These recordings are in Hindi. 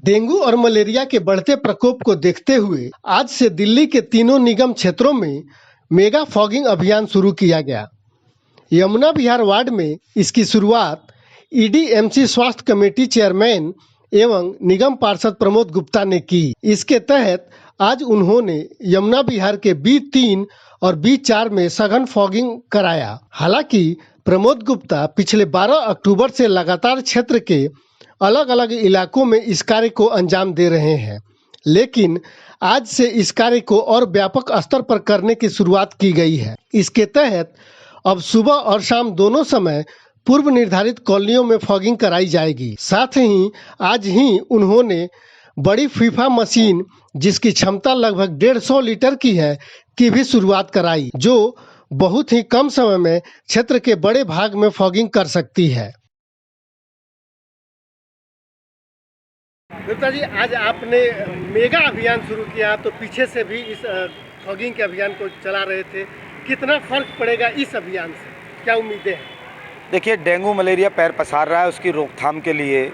डेंगू और मलेरिया के बढ़ते प्रकोप को देखते हुए आज से दिल्ली के तीनों निगम क्षेत्रों में मेगा फॉगिंग अभियान शुरू किया गया। यमुना विहार वार्ड में इसकी शुरुआत ईडीएमसी स्वास्थ्य कमेटी चेयरमैन एवं निगम पार्षद प्रमोद गुप्ता ने की। इसके तहत आज उन्होंने यमुना विहार के B3 और B4 में सघन फॉगिंग कराया। हालांकि प्रमोद गुप्ता पिछले 12 अक्टूबर से लगातार क्षेत्र के अलग अलग इलाकों में इस कार्य को अंजाम दे रहे हैं, लेकिन आज से इस कार्य को और व्यापक स्तर पर करने की शुरुआत की गई है। इसके तहत अब सुबह और शाम दोनों समय पूर्व निर्धारित कॉलोनियों में फॉगिंग कराई जाएगी। साथ ही आज ही उन्होंने बड़ी फीफा मशीन जिसकी क्षमता लगभग 150 लीटर की है की भी शुरुआत कराई, जो बहुत ही कम समय में क्षेत्र के बड़े भाग में फॉगिंग कर सकती है। गुप्ता जी, आज आपने मेगा अभियान शुरू किया, तो पीछे से भी इस फॉगिंग के अभियान को चला रहे थे। कितना फर्क पड़ेगा इस अभियान से, क्या उम्मीदें हैं? देखिए, डेंगू मलेरिया पैर पसार रहा है, उसकी रोकथाम के लिए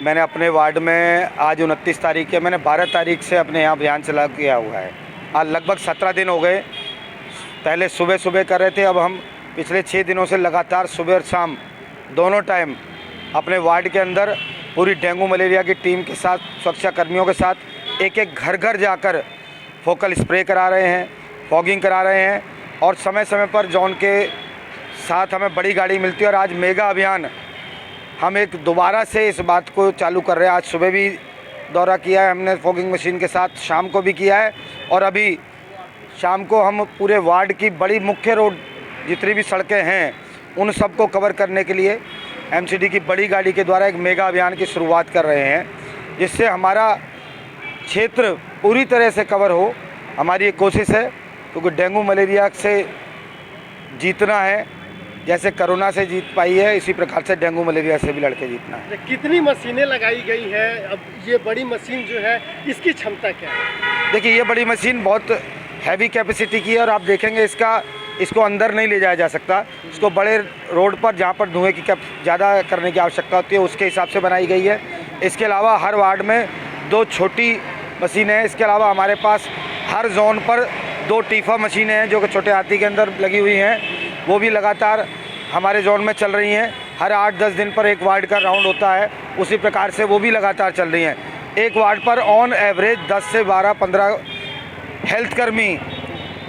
मैंने अपने वार्ड में आज 29 तारीख के मैंने 12 तारीख से अपने यहाँ अभियान चला किया हुआ है। आज लगभग 17 दिन हो गए। पहले सुबह सुबह कर रहे थे, अब हम पिछले 6 दिनों से लगातार सुबह और शाम दोनों टाइम अपने वार्ड के अंदर पूरी डेंगू मलेरिया की टीम के साथ, सुरक्षा कर्मियों के साथ एक एक घर घर जाकर फोकल स्प्रे करा रहे हैं, फॉगिंग करा रहे हैं और समय समय पर जोन के साथ हमें बड़ी गाड़ी मिलती है। और आज मेगा अभियान हम एक दोबारा से इस बात को चालू कर रहे हैं। आज सुबह भी दौरा किया है हमने फॉगिंग मशीन के साथ, शाम को भी किया है और अभी शाम को हम पूरे वार्ड की बड़ी मुख्य रोड जितनी भी सड़कें हैं उन सबको कवर करने के लिए एमसीडी की बड़ी गाड़ी के द्वारा एक मेगा अभियान की शुरुआत कर रहे हैं, जिससे हमारा क्षेत्र पूरी तरह से कवर हो। हमारी एक कोशिश है, क्योंकि डेंगू मलेरिया से जीतना है, जैसे कोरोना से जीत पाई है इसी प्रकार से डेंगू मलेरिया से भी लड़के जीतना है। कितनी मशीनें लगाई गई हैं? अब ये बड़ी मशीन जो है इसकी क्षमता क्या है? देखिए, ये बड़ी मशीन बहुत हैवी कैपेसिटी की है और आप देखेंगे इसको अंदर नहीं ले जाया जा सकता। इसको बड़े रोड पर जहाँ पर धुएँ की ज़्यादा करने की आवश्यकता होती है उसके हिसाब से बनाई गई है। इसके अलावा हर वार्ड में 2 छोटी मशीनें हैं। इसके अलावा हमारे पास हर जोन पर 2 टीफा मशीनें हैं जो कि छोटे हाथी के अंदर लगी हुई हैं, वो भी लगातार हमारे जोन में चल रही हैं। हर 8-10 दिन पर एक वार्ड का राउंड होता है, उसी प्रकार से वो भी लगातार चल रही हैं। एक वार्ड पर ऑन एवरेज 10 से 12-15 हेल्थ कर्मी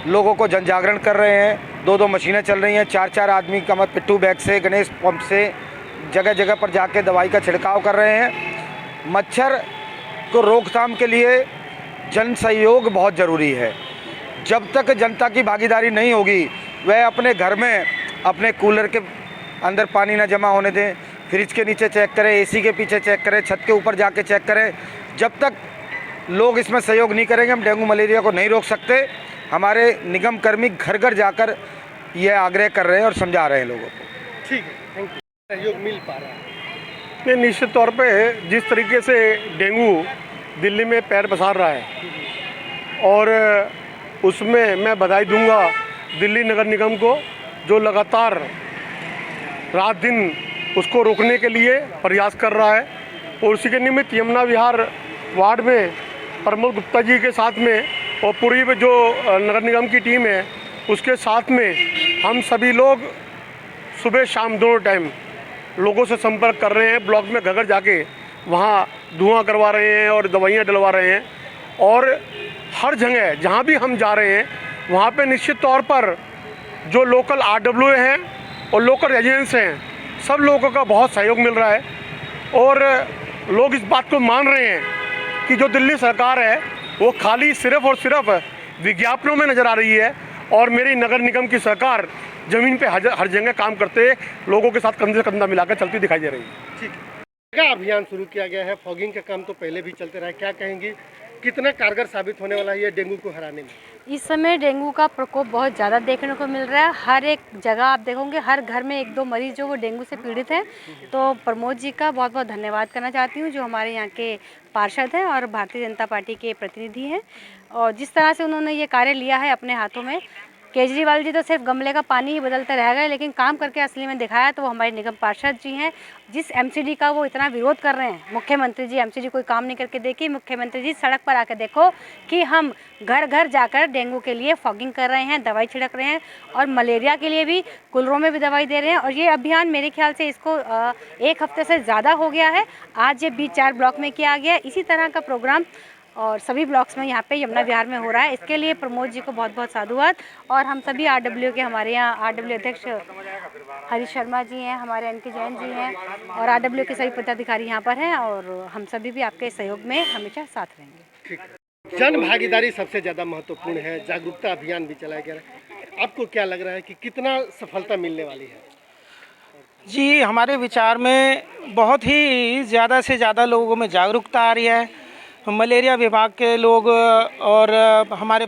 लोगों को जन जागरण कर रहे हैं। 2-2 मशीनें चल रही हैं। 4-4 आदमी कमर पिट्ठू बैग से, गणेश पंप से जगह जगह पर जाके दवाई का छिड़काव कर रहे हैं। मच्छर को रोकथाम के लिए जन सहयोग बहुत ज़रूरी है। जब तक जनता की भागीदारी नहीं होगी, वह अपने घर में अपने कूलर के अंदर पानी ना जमा होने दें, फ्रिज के नीचे चेक करें, एसी के पीछे चेक करें, छत के ऊपर जाके चेक करें। जब तक लोग इसमें सहयोग नहीं करेंगे, हम डेंगू मलेरिया को नहीं रोक सकते। हमारे निगम कर्मी घर घर जाकर यह आग्रह कर रहे हैं और समझा रहे हैं लोगों को। ठीक है, थैंक यू। सहयोग मिल पा रहा है? नहीं, निश्चित तौर पे जिस तरीके से डेंगू दिल्ली में पैर पसार रहा है और उसमें मैं बधाई दूंगा दिल्ली नगर निगम को, जो लगातार रात दिन उसको रोकने के लिए प्रयास कर रहा है। और उसी के निमित्त यमुना विहार वार्ड में प्रमोद गुप्ता जी के साथ में और पूरी जो नगर निगम की टीम है उसके साथ में हम सभी लोग सुबह शाम दोनों टाइम लोगों से संपर्क कर रहे हैं। ब्लॉक में घर घर जाके वहाँ धुआं करवा रहे हैं और दवाइयाँ डलवा रहे हैं। और हर जगह जहाँ भी हम जा रहे हैं वहाँ पे निश्चित तौर पर जो लोकल RWA हैं और लोकल एजेंट्स हैं, सब लोगों का बहुत सहयोग मिल रहा है। और लोग इस बात को मान रहे हैं कि जो दिल्ली सरकार है वो खाली सिर्फ और सिर्फ विज्ञापनों में नज़र आ रही है और मेरी नगर निगम की सरकार ज़मीन पे हर जगह काम करते लोगों के साथ कंधे से कंधा मिलाकर चलती दिखाई दे रही है। ठीक है। मेगा अभियान शुरू किया गया है, फॉगिंग का काम तो पहले भी चलते रहा है, क्या कहेंगी कितना कारगर साबित होने वाला है ये डेंगू को हराने में? इस समय डेंगू का प्रकोप बहुत ज़्यादा देखने को मिल रहा है। हर एक जगह आप देखोगे, हर घर में 1-2 मरीज जो वो डेंगू से पीड़ित हैं। तो प्रमोद जी का बहुत बहुत धन्यवाद करना चाहती हूँ, जो हमारे यहाँ के पार्षद हैं और भारतीय जनता पार्टी के प्रतिनिधि हैं। और जिस तरह से उन्होंने ये कार्य लिया है अपने हाथों में, केजरीवाल जी तो सिर्फ गमले का पानी ही बदलते रह गए, लेकिन काम करके असली में दिखाया तो वो हमारे निगम पार्षद जी हैं। जिस एमसीडी का वो इतना विरोध कर रहे हैं, मुख्यमंत्री जी एमसीडी कोई काम नहीं करके देखी। मुख्यमंत्री जी सड़क पर आकर देखो कि हम घर घर जाकर डेंगू के लिए फॉगिंग कर रहे हैं, दवाई छिड़क रहे हैं, और मलेरिया के लिए भी कुलरों में भी दवाई दे रहे हैं। और ये अभियान मेरे ख्याल से इसको 1 हफ्ते से ज़्यादा हो गया है। आज ये 4 ब्लॉक में किया गया। इसी तरह का प्रोग्राम और सभी ब्लॉक्स में यहाँ पे यमुना विहार में हो रहा है। इसके लिए प्रमोद जी को बहुत बहुत साधुवाद। और हम सभी आरडब्ल्यू के, हमारे यहाँ आरडब्ल्यू अध्यक्ष हरीश शर्मा जी हैं, हमारे एनके जैन जी हैं, और आरडब्ल्यू के सभी पदाधिकारी यहाँ पर हैं, और हम सभी भी आपके सहयोग में हमेशा साथ रहेंगे। जन भागीदारी सबसे ज़्यादा महत्वपूर्ण है, जागरूकता अभियान भी चलाया गया है। आपको क्या लग रहा है कि कितना सफलता मिलने वाली है? जी, हमारे विचार में बहुत ही ज़्यादा से ज़्यादा लोगों में जागरूकता आ रही है। मलेरिया विभाग के लोग और हमारे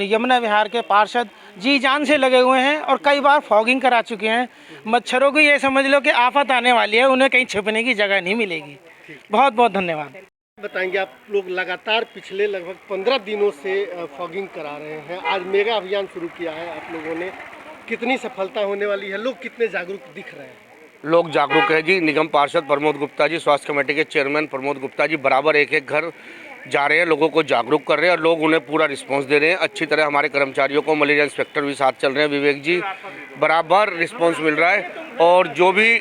यमुना विहार के पार्षद जी जान से लगे हुए हैं और कई बार फॉगिंग करा चुके हैं। मच्छरों को ये समझ लो कि आफत आने वाली है, उन्हें कहीं छिपने की जगह नहीं मिलेगी। बहुत बहुत धन्यवाद। बताएंगे, आप लोग लगातार पिछले लगभग 15 दिनों से फॉगिंग करा रहे हैं, आज मेगा अभियान शुरू किया है आप लोगों ने, कितनी सफलता होने वाली है? लोग कितने जागरूक दिख रहे हैं? लोग जागरूक है जी। निगम पार्षद प्रमोद गुप्ता जी, स्वास्थ्य कमेटी के चेयरमैन प्रमोद गुप्ता जी बराबर एक एक घर जा रहे हैं, लोगों को जागरूक कर रहे हैं और लोग उन्हें पूरा रिस्पांस दे रहे हैं अच्छी तरह। हमारे कर्मचारियों को, मलेरिया इंस्पेक्टर भी साथ चल रहे हैं, विवेक जी, बराबर रिस्पांस मिल रहा है। और जो भी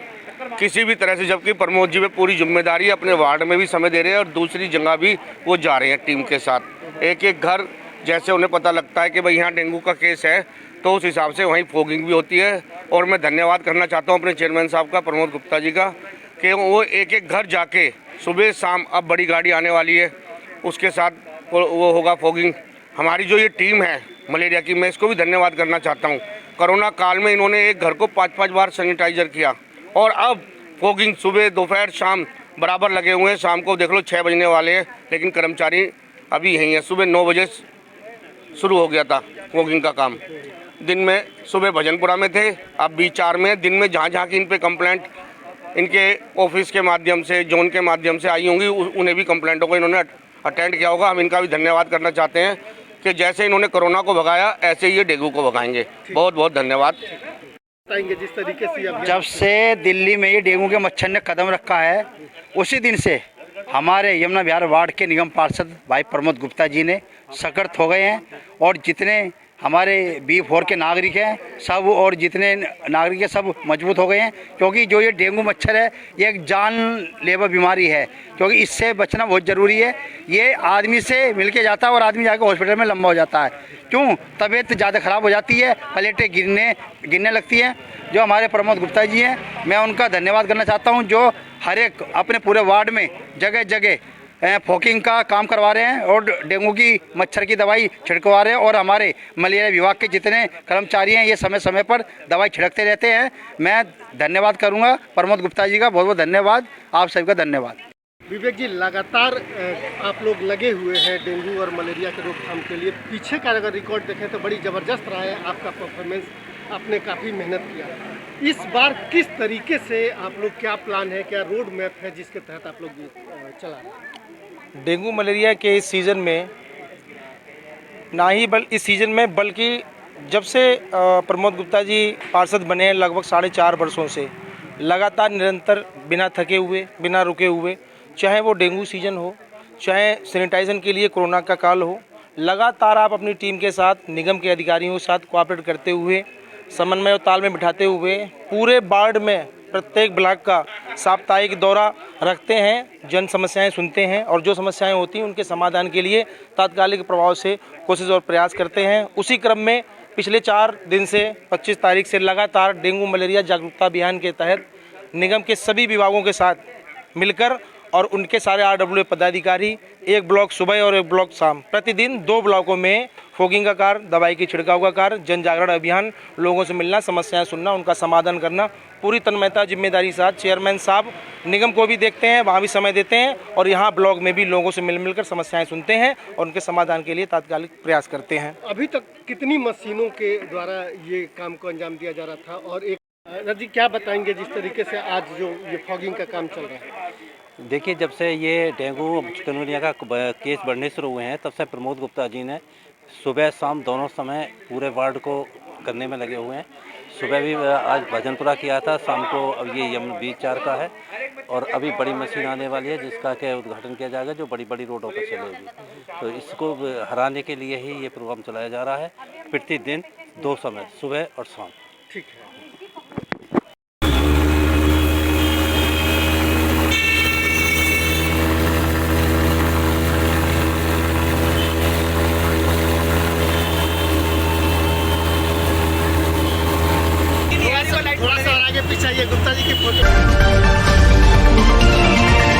किसी भी तरह से, जबकि प्रमोद जी पे पूरी जिम्मेदारी है, अपने वार्ड में भी समय दे रहे हैं और दूसरी जगह भी वो जा रहे हैं टीम के साथ। एक एक घर जैसे उन्हें पता लगता है कि भाई यहाँ डेंगू का केस है, तो उस हिसाब से वहीं फॉगिंग भी होती है। और मैं धन्यवाद करना चाहता हूँ अपने चेयरमैन साहब का, प्रमोद गुप्ता जी का, कि वो एक एक घर जाके सुबह शाम, अब बड़ी गाड़ी आने वाली है, उसके साथ वो होगा फॉगिंग। हमारी जो ये टीम है मलेरिया की, मैं इसको भी धन्यवाद करना चाहता हूँ। कोरोना काल में इन्होंने एक घर को 5-5 बार सैनिटाइजर किया और अब फॉगिंग सुबह, दोपहर, शाम बराबर लगे हुए हैं। शाम को देख लो 6 बजने वाले हैं, लेकिन कर्मचारी अभी यहीं है। सुबह 9 बजे शुरू हो गया था फॉगिंग का काम। दिन में सुबह भजनपुरा में थे, अब B4 में। दिन में जहाँ जहाँ की इन पे कंप्लेंट इनके ऑफिस के माध्यम से, जोन के माध्यम से आई होंगी, उन्हें भी कंप्लेंटों को इन्होंने अटेंड किया होगा। हम इनका भी धन्यवाद करना चाहते हैं कि जैसे इन्होंने कोरोना को भगाया, ऐसे ही ये डेंगू को भगाएंगे। बहुत बहुत धन्यवाद। बताएंगे जिस तरीके से जब से दिल्ली में ये डेंगू के मच्छर ने कदम रखा है, उसी दिन से हमारे यमुना विहार वार्ड के निगम पार्षद भाई प्रमोद गुप्ता जी ने सशक्त हो गए हैं। और जितने हमारे B4 के नागरिक हैं सब, और जितने नागरिक हैं सब मजबूत हो गए हैं। क्योंकि जो ये डेंगू मच्छर है, ये एक जानलेवा बीमारी है, क्योंकि इससे बचना बहुत ज़रूरी है। ये आदमी से मिलके जाता है और आदमी जाकर हॉस्पिटल में लंबा हो जाता है। क्यों? तबीयत ज़्यादा ख़राब हो जाती है, प्लेटें गिरने लगती हैं। जो हमारे प्रमोद गुप्ता जी हैं, मैं उनका धन्यवाद करना चाहता हूँ, जो हर एक अपने पूरे वार्ड में जगह जगह फॉगिंग का काम करवा रहे हैं और डेंगू की मच्छर की दवाई छिड़कवा रहे हैं। और हमारे मलेरिया विभाग के जितने कर्मचारी हैं, ये समय समय पर दवाई छिड़कते रहते हैं। मैं धन्यवाद करूंगा प्रमोद गुप्ता जी का, बहुत बहुत धन्यवाद। आप सभी का धन्यवाद। विवेक जी, लगातार आप लोग लगे हुए हैं डेंगू और मलेरिया के रोकथाम के लिए। पीछे का अगर रिकॉर्ड देखें तो बड़ी ज़बरदस्त रहा है आपका परफॉर्मेंस, आपने काफ़ी मेहनत किया। इस बार किस तरीके से आप लोग, क्या प्लान है, क्या रोड मैप है जिसके तहत आप लोग चला रहे हैं? डेंगू मलेरिया के इस सीज़न में इस सीज़न में बल्कि जब से प्रमोद गुप्ता जी पार्षद बने हैं, लगभग 4.5 वर्षों से लगातार निरंतर, बिना थके हुए, बिना रुके हुए, चाहे वो डेंगू सीज़न हो, चाहे सैनिटाइजेशन के लिए कोरोना का काल हो, लगातार आप अपनी टीम के साथ, निगम के अधिकारियों के साथ कोऑपरेट करते हुए, समन्वय और तालमेल बिठाते हुए पूरे वार्ड में प्रत्येक ब्लॉक का साप्ताहिक दौरा रखते हैं, जन समस्याएं सुनते हैं और जो समस्याएं होती हैं उनके समाधान के लिए तात्कालिक प्रभाव से कोशिश और प्रयास करते हैं। उसी क्रम में पिछले 4 दिन से 25 तारीख से लगातार डेंगू मलेरिया जागरूकता अभियान के तहत निगम के सभी विभागों के साथ मिलकर और उनके सारे आरडब्ल्यू पदाधिकारी, एक ब्लॉक सुबह और एक ब्लॉक शाम, प्रतिदिन 2 ब्लॉकों में फॉगिंग का कार्य, दवाई की छिड़काव का कार्य, जन जागरण अभियान, लोगों से मिलना, समस्याएं सुनना, उनका समाधान करना, पूरी तन्मयता जिम्मेदारी के साथ चेयरमैन साहब निगम को भी देखते हैं, वहाँ भी समय देते हैं और यहाँ ब्लॉक में भी लोगों से मिलकर समस्याएं सुनते हैं और उनके समाधान के लिए तात्कालिक प्रयास करते हैं। अभी तक कितनी मशीनों के द्वारा ये काम को अंजाम दिया जा रहा था? और एक जी, क्या बताएंगे जिस तरीके से आज जो ये फॉगिंग का काम चल रहा है? देखिए, जब से ये डेंगू चिकनगुनिया का केस बढ़ने शुरू हुए हैं, तब से प्रमोद गुप्ता जी ने सुबह शाम दोनों समय पूरे वार्ड को करने में लगे हुए हैं। सुबह भी आज भजनपुरा किया था, शाम को अब ये यमुना बीच 4 का है और अभी बड़ी मशीन आने वाली है जिसका के उद्घाटन किया जाएगा, जो बड़ी बड़ी रोडों पर चलेगी। तो इसको हराने के लिए ही ये प्रोग्राम चलाया जा रहा है, प्रतिदिन 2 समय, सुबह और शाम। ठीक है। थोड़ा सा आगे पीछे आइए, गुप्ता जी की फोटो।